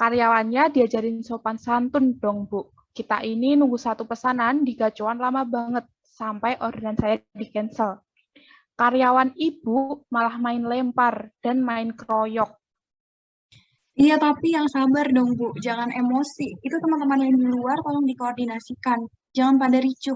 Karyawannya diajarin sopan santun dong, Bu. Kita ini nunggu satu pesanan di gacuan lama banget, sampai orderan saya di-cancel. Karyawan Ibu malah main lempar dan main keroyok. Iya, tapi yang sabar dong, Bu. Jangan emosi. Itu teman-teman yang di luar tolong dikoordinasikan. Jangan pada ricuh.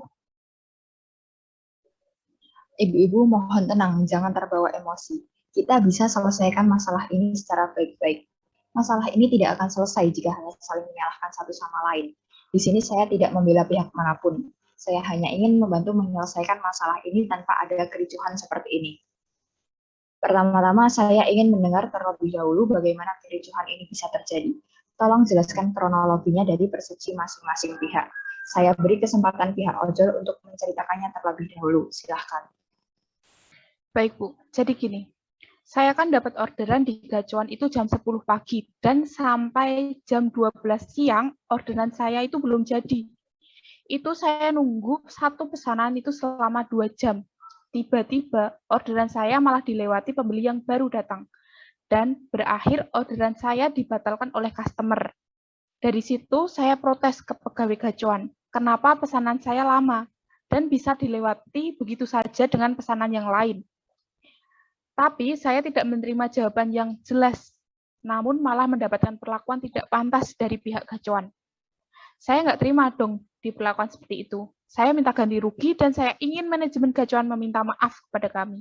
Ibu-ibu mohon tenang, jangan terbawa emosi. Kita bisa selesaikan masalah ini secara baik-baik. Masalah ini tidak akan selesai jika hanya saling menyalahkan satu sama lain. Di sini saya tidak membela pihak manapun. Saya hanya ingin membantu menyelesaikan masalah ini tanpa ada kericuhan seperti ini. Pertama-tama, saya ingin mendengar terlebih dahulu bagaimana kericuhan ini bisa terjadi. Tolong jelaskan kronologinya dari persepsi masing-masing pihak. Saya beri kesempatan pihak ojol untuk menceritakannya terlebih dahulu. Silahkan. Baik, Bu. Jadi gini, saya kan dapat orderan di gacuan itu jam 10 pagi, dan sampai jam 12 siang, orderan saya itu belum jadi. Itu saya nunggu satu pesanan itu selama 2 jam. Tiba-tiba, orderan saya malah dilewati pembeli yang baru datang. Dan berakhir orderan saya dibatalkan oleh customer. Dari situ, saya protes ke pegawai gacuan. Kenapa pesanan saya lama? Dan bisa dilewati begitu saja dengan pesanan yang lain. Tapi saya tidak menerima jawaban yang jelas, namun malah mendapatkan perlakuan tidak pantas dari pihak gacuan. Saya nggak terima dong diperlakukan seperti itu. Saya minta ganti rugi dan saya ingin manajemen gacuan meminta maaf kepada kami.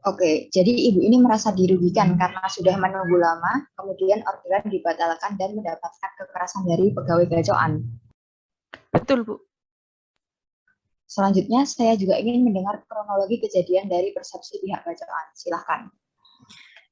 Oke, jadi ibu ini merasa dirugikan karena sudah menunggu lama, kemudian orderan dibatalkan dan mendapatkan kekerasan dari pegawai gacoan. Betul, Bu. Selanjutnya, saya juga ingin mendengar kronologi kejadian dari persepsi pihak gacoan. Silahkan.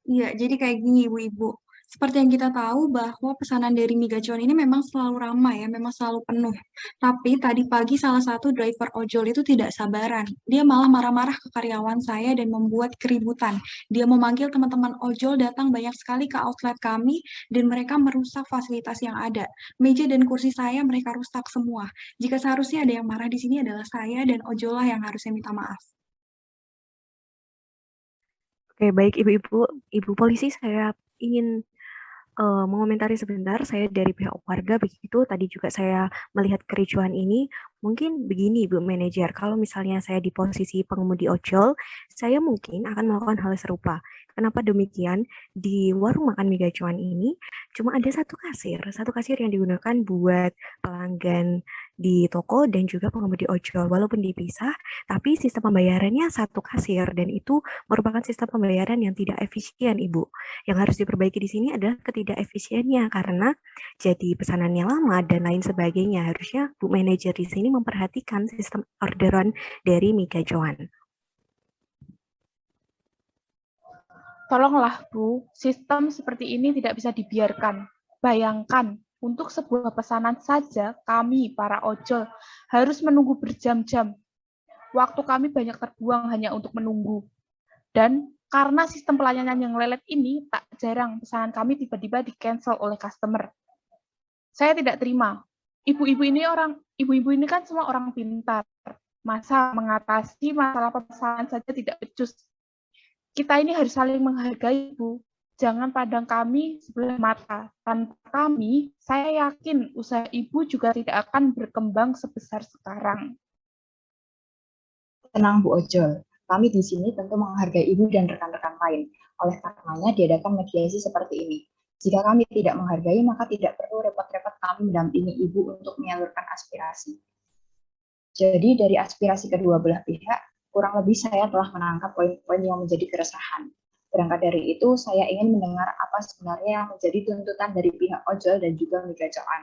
Iya, jadi kayak gini, Ibu-Ibu. Seperti yang kita tahu bahwa pesanan dari mie gacuan ini memang selalu ramai ya, memang selalu penuh. Tapi tadi pagi salah satu driver ojol itu tidak sabaran. Dia malah marah-marah ke karyawan saya dan membuat keributan. Dia memanggil teman-teman ojol datang banyak sekali ke outlet kami dan mereka merusak fasilitas yang ada. Meja dan kursi saya mereka rusak semua. Jika seharusnya ada yang marah di sini adalah saya dan ojol lah yang harusnya minta maaf. Oke, baik Ibu polisi, saya ingin mengomentari sebentar. Saya dari pihak warga begitu. Tadi juga saya melihat kericuhan ini. Mungkin begini, Bu Manajer, kalau misalnya saya di posisi pengemudi ojol, saya mungkin akan melakukan hal serupa. Kenapa demikian? Di warung makan mie gacuan ini cuma ada satu kasir yang digunakan buat pelanggan di toko dan juga pengemudi ojol. Walaupun dipisah, tapi sistem pembayarannya satu kasir dan itu merupakan sistem pembayaran yang tidak efisien, Ibu. Yang harus diperbaiki di sini adalah ketidakefisiennya karena jadi pesanannya lama dan lain sebagainya. Harusnya Bu Manajer di sini memperhatikan sistem orderan dari mie gacuan. Tolonglah, Bu, sistem seperti ini tidak bisa dibiarkan. Bayangkan, untuk sebuah pesanan saja, kami, para ojol, harus menunggu berjam-jam. Waktu kami banyak terbuang hanya untuk menunggu. Dan karena sistem pelayanan yang lelet ini, tak jarang pesanan kami tiba-tiba di-cancel oleh customer. Saya tidak terima. Ibu-ibu ini kan semua orang pintar. Masa mengatasi masalah pesanan saja tidak becus. Kita ini harus saling menghargai, Bu. Jangan pandang kami sebelah mata. Tanpa kami, saya yakin usaha Ibu juga tidak akan berkembang sebesar sekarang. Tenang Bu Ojol, kami di sini tentu menghargai Ibu dan rekan-rekan lain. Oleh karenanya diadakan mediasi seperti ini. Jika kami tidak menghargai, maka tidak perlu repot-repot kami mendampingi Ibu untuk menyalurkan aspirasi. Jadi dari aspirasi kedua belah pihak, kurang lebih saya telah menangkap poin-poin yang menjadi keresahan. Berangkat dari itu, saya ingin mendengar apa sebenarnya yang menjadi tuntutan dari pihak ojol dan juga mie gacoan.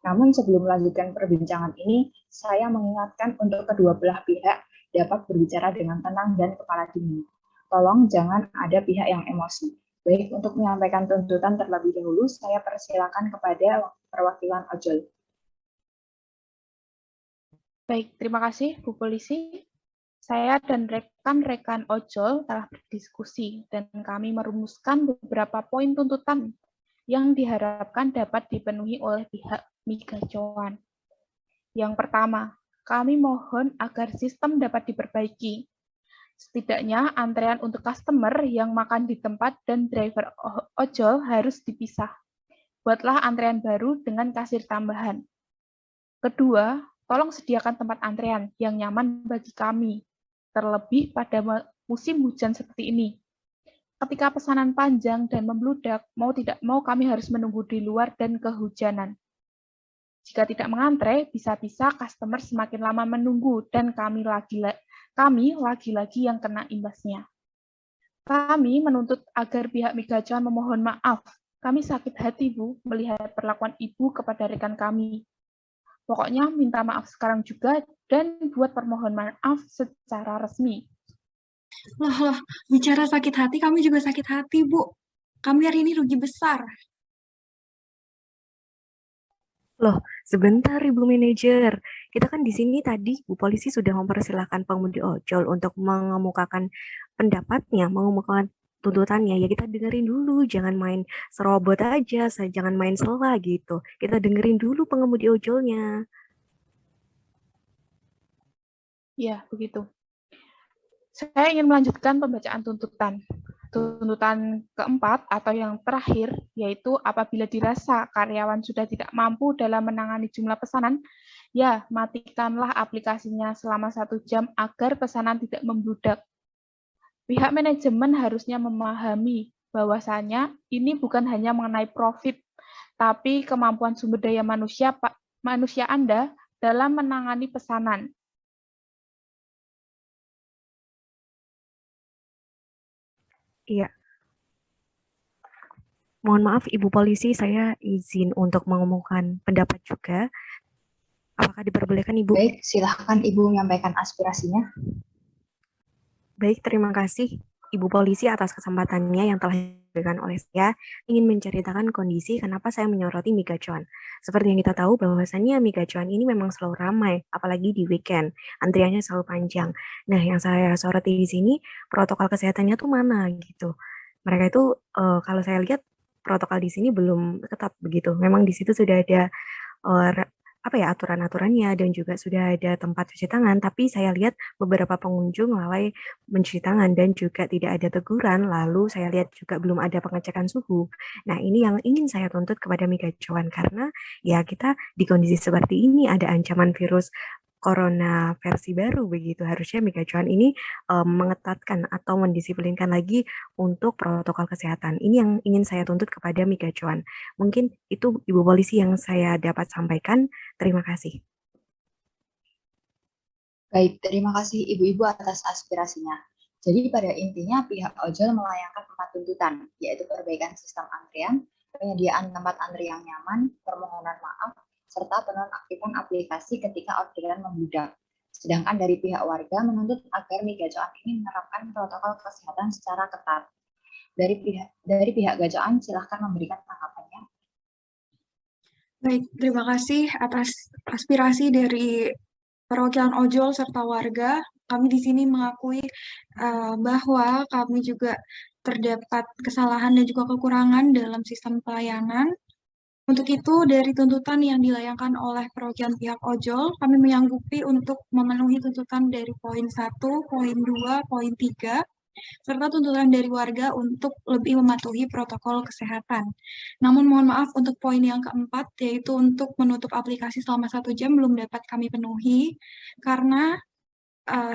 Namun sebelum melanjutkan perbincangan ini, saya mengingatkan untuk kedua belah pihak dapat berbicara dengan tenang dan kepala dingin. Tolong jangan ada pihak yang emosi. Baik, untuk menyampaikan tuntutan terlebih dahulu, saya persilakan kepada perwakilan ojol. Baik, terima kasih Bu Polisi. Saya dan rekan-rekan ojol telah berdiskusi dan kami merumuskan beberapa poin tuntutan yang diharapkan dapat dipenuhi oleh pihak mie gacuan. Yang pertama, kami mohon agar sistem dapat diperbaiki. Setidaknya antrean untuk customer yang makan di tempat dan driver ojol harus dipisah. Buatlah antrean baru dengan kasir tambahan. Kedua, tolong sediakan tempat antrean yang nyaman bagi kami, terlebih pada musim hujan seperti ini. Ketika pesanan panjang dan membludak, mau tidak mau kami harus menunggu di luar dan kehujanan. Jika tidak mengantre, bisa-bisa customer semakin lama menunggu dan kami lagi-lagi yang kena imbasnya. Kami menuntut agar pihak Migacuan memohon maaf. Kami sakit hati, Bu, melihat perlakuan Ibu kepada rekan kami. Pokoknya minta maaf sekarang juga dan buat permohonan maaf secara resmi. Loh, bicara sakit hati, kami juga sakit hati, Bu. Kami hari ini rugi besar. Loh, sebentar Ibu Manajer. Kita kan di sini tadi Bu Polisi sudah mempersilahkan pengemudi ojol untuk mengemukakan pendapatnya, mengemukakan tuntutannya. Ya kita dengerin dulu, jangan main serobot aja, jangan main sela gitu. Kita dengerin dulu pengemudi ojolnya. Ya, begitu. Saya ingin melanjutkan pembacaan tuntutan. Tuntutan keempat atau yang terakhir, yaitu apabila dirasa karyawan sudah tidak mampu dalam menangani jumlah pesanan, ya matikanlah aplikasinya selama 1 jam agar pesanan tidak membludak. Pihak manajemen harusnya memahami bahwasanya ini bukan hanya mengenai profit, tapi kemampuan sumber daya manusia Anda dalam menangani pesanan. Iya. Mohon maaf Ibu Polisi, saya izin untuk mengemukakan pendapat juga. Apakah diperbolehkan Ibu? Baik, silahkan Ibu menyampaikan aspirasinya. Baik, terima kasih Ibu Polisi atas kesempatannya yang telah diberikan oleh saya. Ingin menceritakan kondisi kenapa saya menyoroti Migacuan. Seperti yang kita tahu bahwasannya Migacuan ini memang selalu ramai, apalagi di weekend. Antriannya selalu panjang. Nah, yang saya soroti di sini, protokol kesehatannya tuh mana gitu. Mereka itu, kalau saya lihat, protokol di sini belum ketat begitu. Memang di situ sudah ada aturan-aturannya dan juga sudah ada tempat cuci tangan, tapi saya lihat beberapa pengunjung lalai mencuci tangan dan juga tidak ada teguran, lalu saya lihat juga belum ada pengecekan suhu. Nah, ini yang ingin saya tuntut kepada Migacuan karena ya kita di kondisi seperti ini ada ancaman virus Corona versi baru begitu. Harusnya Migacuan ini mengetatkan atau mendisiplinkan lagi untuk protokol kesehatan. Ini yang ingin saya tuntut kepada Migacuan. Mungkin itu Ibu Polisi yang saya dapat sampaikan. Terima kasih. Baik, terima kasih Ibu-Ibu atas aspirasinya. Jadi pada intinya pihak ojol melayangkan 4 tuntutan, yaitu perbaikan sistem antrian, penyediaan tempat antri yang nyaman, permohonan maaf, serta penonaktifan aplikasi ketika orderan membludak. Sedangkan dari pihak warga menuntut agar Migacuan ini menerapkan protokol kesehatan secara ketat. Dari pihak Gacuan, silahkan memberikan tanggapannya. Baik, terima kasih atas aspirasi dari perwakilan ojol serta warga. Kami di sini mengakui bahwa kami juga terdapat kesalahan dan juga kekurangan dalam sistem pelayanan. Untuk itu, dari tuntutan yang dilayangkan oleh perwakilan pihak ojol, kami menyanggupi untuk memenuhi tuntutan dari poin 1, poin 2, poin 3, serta tuntutan dari warga untuk lebih mematuhi protokol kesehatan. Namun mohon maaf untuk poin yang keempat, yaitu untuk menutup aplikasi selama 1 jam belum dapat kami penuhi, karena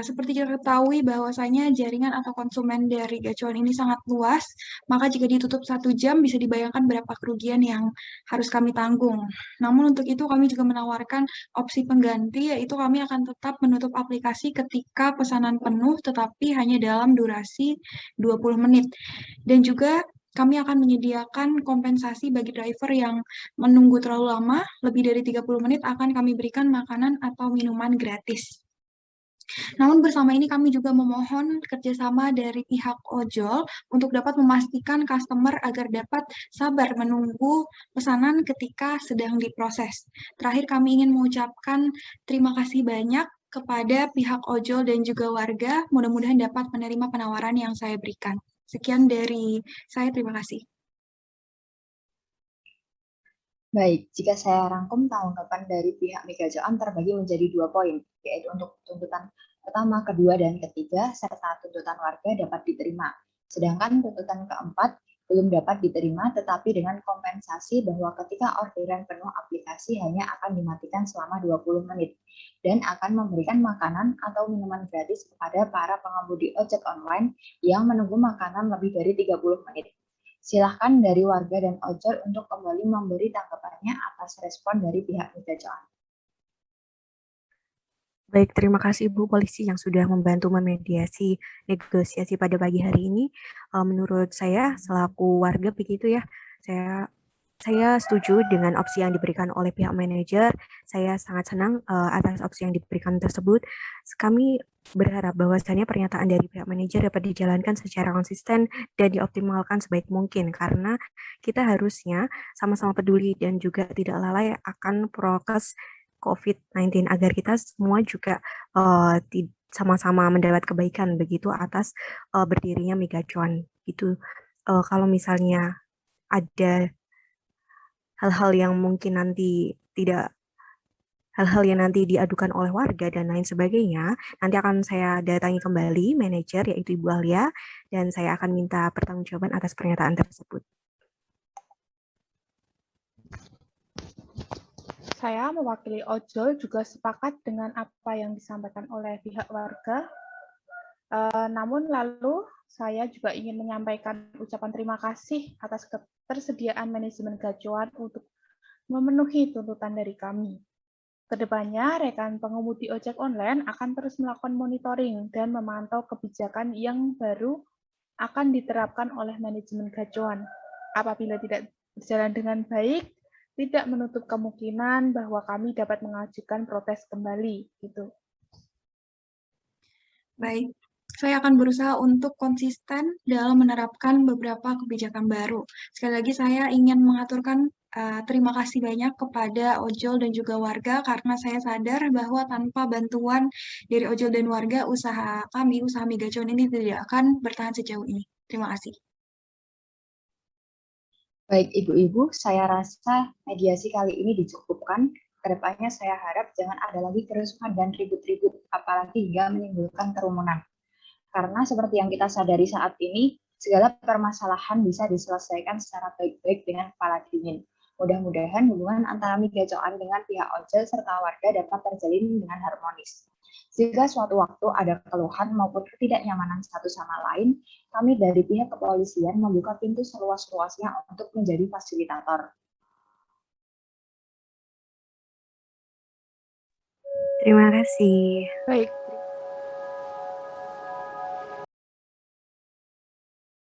seperti kita ketahui bahwasanya jaringan atau konsumen dari Gacuan ini sangat luas, maka jika ditutup 1 jam bisa dibayangkan berapa kerugian yang harus kami tanggung. Namun untuk itu kami juga menawarkan opsi pengganti, yaitu kami akan tetap menutup aplikasi ketika pesanan penuh, tetapi hanya dalam durasi 20 menit. Dan juga kami akan menyediakan kompensasi bagi driver yang menunggu terlalu lama, lebih dari 30 menit akan kami berikan makanan atau minuman gratis. Namun bersama ini kami juga memohon kerjasama dari pihak ojol untuk dapat memastikan customer agar dapat sabar menunggu pesanan ketika sedang diproses. Terakhir kami ingin mengucapkan terima kasih banyak kepada pihak ojol dan juga warga. Mudah-mudahan dapat menerima penawaran yang saya berikan. Sekian dari saya, terima kasih. Baik, jika saya rangkum tanggapan dari pihak Migacuan terbagi menjadi 2 poin, yaitu untuk tuntutan pertama, kedua, dan ketiga, serta tuntutan warga dapat diterima. Sedangkan tuntutan keempat belum dapat diterima, tetapi dengan kompensasi bahwa ketika orderan penuh aplikasi hanya akan dimatikan selama 20 menit dan akan memberikan makanan atau minuman gratis kepada para pengemudi ojek online yang menunggu makanan lebih dari 30 menit. Silahkan dari warga dan ojol untuk kembali memberi tanggapannya atas respon dari pihak Migacoan. Baik, terima kasih Ibu Polisi yang sudah membantu memediasi negosiasi pada pagi hari ini. Menurut saya, selaku warga begitu ya, saya setuju dengan opsi yang diberikan oleh pihak manajer. Saya sangat senang atas opsi yang diberikan tersebut. Kami berharap bahwasannya pernyataan dari pihak manajer dapat dijalankan secara konsisten dan dioptimalkan sebaik mungkin, karena kita harusnya sama-sama peduli dan juga tidak lalai akan prokes COVID-19 agar kita semua juga sama-sama mendapat kebaikan begitu atas berdirinya Migacuan gitu. Kalau misalnya ada hal-hal yang mungkin nanti hal-hal yang nanti diadukan oleh warga dan lain sebagainya, nanti akan saya datangi kembali manajer yaitu Ibu Alia dan saya akan minta pertanggungjawaban atas pernyataan tersebut. Saya mewakili ojol juga sepakat dengan apa yang disampaikan oleh pihak warga. Namun lalu saya juga ingin menyampaikan ucapan terima kasih atas ketersediaan manajemen Gacuan untuk memenuhi tuntutan dari kami. Kedepannya, rekan pengemudi ojek online akan terus melakukan monitoring dan memantau kebijakan yang baru akan diterapkan oleh manajemen Gacuan. Apabila tidak berjalan dengan baik, tidak menutup kemungkinan bahwa kami dapat mengajukan protes kembali. Gitu. Baik, saya akan berusaha untuk konsisten dalam menerapkan beberapa kebijakan baru. Sekali lagi saya ingin mengaturkan terima kasih banyak kepada ojol dan juga warga karena saya sadar bahwa tanpa bantuan dari ojol dan warga, usaha kami, usaha Migacuan ini tidak akan bertahan sejauh ini. Terima kasih. Baik Ibu-Ibu, saya rasa mediasi kali ini dicukupkan. Kedepannya saya harap jangan ada lagi kerusuhan dan ribut-ribut, apalagi hingga menimbulkan kerumunan. Karena seperti yang kita sadari saat ini, segala permasalahan bisa diselesaikan secara baik-baik dengan kepala dingin. Mudah-mudahan hubungan antara Migacoan dengan pihak ojol serta warga dapat terjalin dengan harmonis. Jika suatu waktu ada keluhan maupun ketidaknyamanan satu sama lain, kami dari pihak kepolisian membuka pintu seluas-luasnya untuk menjadi fasilitator. Terima kasih. Baik,